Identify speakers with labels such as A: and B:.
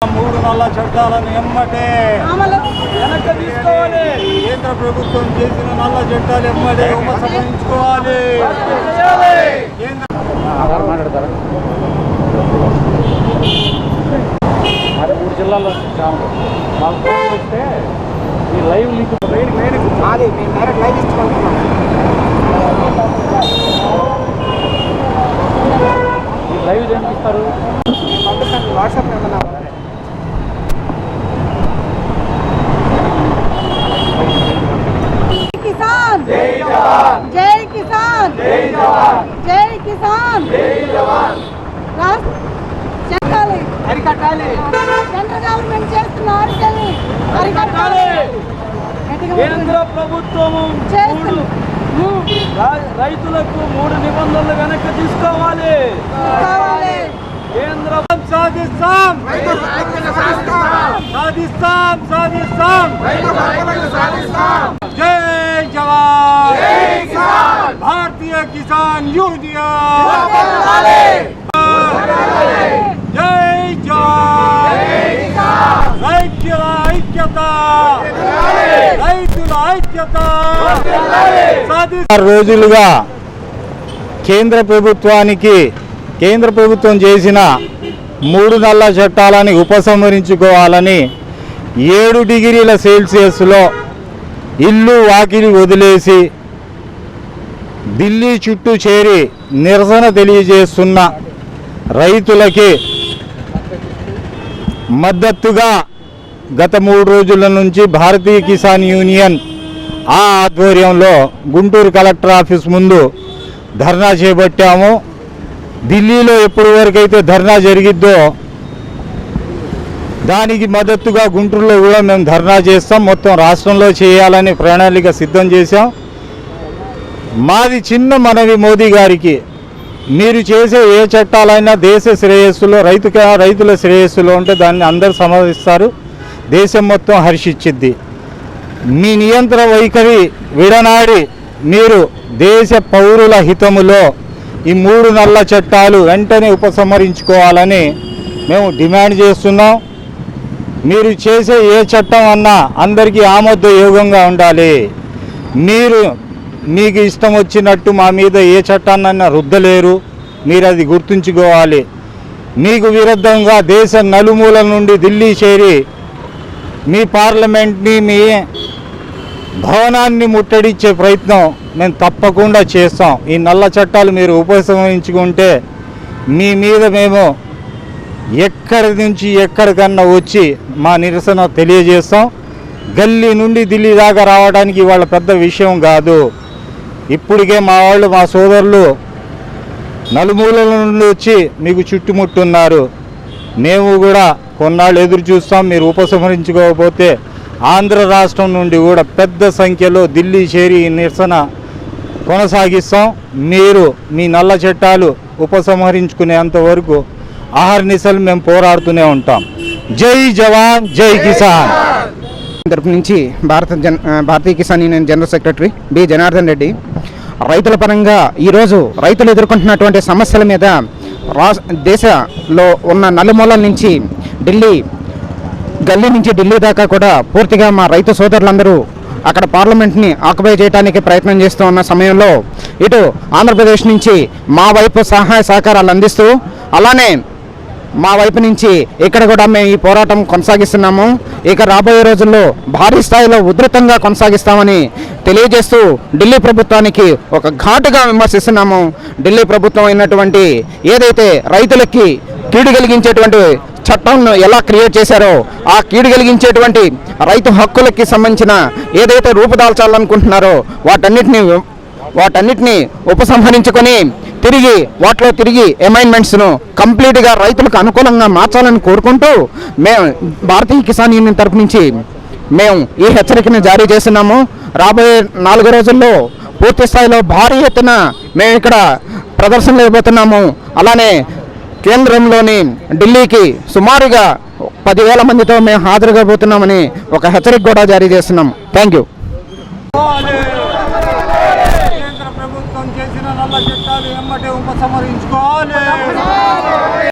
A: మూడు నల్ల చట్టాలను ఎమ్మటే వెనక్కి తీసుకోవాలి. కేంద్ర ప్రభుత్వం చేసిన నల్ల చట్టాలు ఎమ్మటే ఉపసంహరించుకోవాలి. మూడు జిల్లాల్లో వస్తే ఈ లైవ్ లింక్ లైవ్ చేపిస్తారు. వాట్సాప్ ఏమన్నా
B: किसान जय जवान, जय किसान जय जवान, जय किसान जय जवान. అరికట్టాలి. సెంట్రల్ గవర్నమెంట్ చేస్తున్న అరికట్టాలి.
A: కేంద్ర ప్రభుత్వము రైతులకు 3 నిబంధనలు వెనక్కి తీసుకోవాలి. కేంద్ర సాధిస్తాం సాధిస్తాం సాధిస్తాం. జై జవాన్. భారతీయ కిసాన్ యూనియన్. జై జవాన్. రైతుల ఐక్యత, రైతుల ఐక్యత. 6 రోజులుగా కేంద్ర ప్రభుత్వం చేసిన 3 నల్ల చట్టాలని ఉపసంహరించుకోవాలని 7 డిగ్రీల సెల్సియస్లో ఇల్లు వాకిలి వదిలేసి ఢిల్లీ చుట్టూ చేరి నిరసన తెలియజేస్తున్న రైతులకి మద్దతుగా గత 3 రోజుల నుంచి భారతీయ కిసాన్ యూనియన్ ఆ ఆధ్వర్యంలో గుంటూరు కలెక్టర్ ఆఫీస్ ముందు ధర్నా చేపట్టాము. ఢిల్లీలో ఎప్పటి వరకైతే ధర్నా జరిగిద్దో దానికి మద్దతుగా గుంటూరులో కూడా మేము ధర్నా చేస్తాం. మొత్తం రాష్ట్రంలో చేయాలని ప్రణాళిక సిద్ధం చేశాం. మాది చిన్న మనవి మోదీ గారికి, మీరు చేసే ఏ చట్టాలైనా దేశ శ్రేయస్సులో రైతుల శ్రేయస్సులో ఉంటే దాన్ని అందరూ సమర్థిస్తారు, దేశం మొత్తం హర్షించిద్ది. మీ నియంత్రణ వైఖరి విడనాడి మీరు దేశ పౌరుల హితములో ఈ 3 నల్ల చట్టాలు వెంటనే ఉపసంహరించుకోవాలని మేము డిమాండ్ చేస్తున్నాం. మీరు చేసే ఏ చట్టం అన్నా అందరికీ ఆమోదయోగంగా ఉండాలి. మీకు ఇష్టం వచ్చినట్టు మా మీద ఏ చట్టాన్నైనా రుద్దలేరు, మీరు అది గుర్తుంచుకోవాలి. మీకు విరుద్ధంగా దేశ నలుమూలల నుండి ఢిల్లీ చేరి మీ పార్లమెంట్ని, మీ భవనాన్ని ముట్టడించే ప్రయత్నం మేము తప్పకుండా చేస్తాం. ఈ నల్ల చట్టాలు మీరు ఉపసంహరించుకుంటే మీ మీద మేము ఎక్కడి నుంచి ఎక్కడికన్నా వచ్చి మా నిరసన తెలియజేస్తాం. గల్లీ నుండి ఢిల్లీ దాకా రావడానికి వాళ్ళ పెద్ద విషయం కాదు. ఇప్పటికే మా సోదరులు నలుమూలల నుండి వచ్చి మీకు చుట్టుముట్టున్నారు. మేము కూడా కొన్నాళ్ళు ఎదురు చూస్తాం. మీరు ఉపసంహరించుకోకపోతే ఆంధ్ర రాష్ట్రం నుండి కూడా పెద్ద సంఖ్యలో ఢిల్లీ చేరి నిరసన కొనసాగిస్తాం. మీరు మీ నల్ల చట్టాలు ఉపసంహరించుకునేంత వరకు ఆహర్నిశలు మేము పోరాడుతూనే ఉంటాం. జై జవాన్, జై కిసాన్.
C: తరపు నుంచి Bharatiya Kisan Union general secretary B Janardhan Reddy. రైతుల పరంగా ఈరోజు రైతులు ఎదుర్కొంటున్నటువంటి సమస్యల మీద దేశంలో ఉన్న నలుమూలల నుంచి గల్లీ నుంచి ఢిల్లీ దాకా కూడా పూర్తిగా మా రైతు సోదరులందరూ అక్కడ పార్లమెంట్ని ఆక్యుపై చేయడానికి ప్రయత్నం చేస్తూ ఉన్న సమయంలో ఇటు ఆంధ్రప్రదేశ్ నుంచి మా వైపు సహాయ సహకారాలు అందిస్తూ, అలానే మా వైపు నుంచి ఇక్కడ కూడా మేము ఈ పోరాటం కొనసాగిస్తున్నాము. ఇక రాబోయే రోజుల్లో భారీ స్థాయిలో ఉధృతంగా కొనసాగిస్తామని తెలియజేస్తూ ఢిల్లీ ప్రభుత్వానికి ఒక ఘాటుగా విమర్శిస్తున్నాము. ఢిల్లీ ప్రభుత్వం అయినటువంటి ఏదైతే రైతులకి కీడు కలిగించేటువంటి చట్టంను ఎలా క్రియేట్ చేశారో ఆ కీడు కలిగించేటువంటి రైతు హక్కులకి సంబంధించిన ఏదైతే రూపుదాల్చాలనుకుంటున్నారో వాటన్నిటినీ ఉపసంహరించుకొని వాటిలో తిరిగి అమైన్మెంట్స్ను కంప్లీట్గా రైతులకు అనుకూలంగా మార్చాలని కోరుకుంటూ మేము భారతీయ కిసాన్ యూనియన్ తరపు నుంచి మేము ఈ హెచ్చరికను జారీ చేస్తున్నాము. రాబోయే 4 రోజుల్లో పూర్తి స్థాయిలో భారీ ఎత్తున మేము ఇక్కడ ప్రదర్శనలు ఇవ్వబోతున్నాము. అలానే కేంద్రంలోని ఢిల్లీకి సుమారుగా 10,000 మందితో మేము హాజరు కాబోతున్నామని ఒక హెచ్చరిక కూడా జారీ చేస్తున్నాం. Thank you.
A: కేంద్ర ప్రభుత్వం చేసిన నల్ల చట్టాలు ఎమ్మటే ఉపసంహరించుకోవాలి.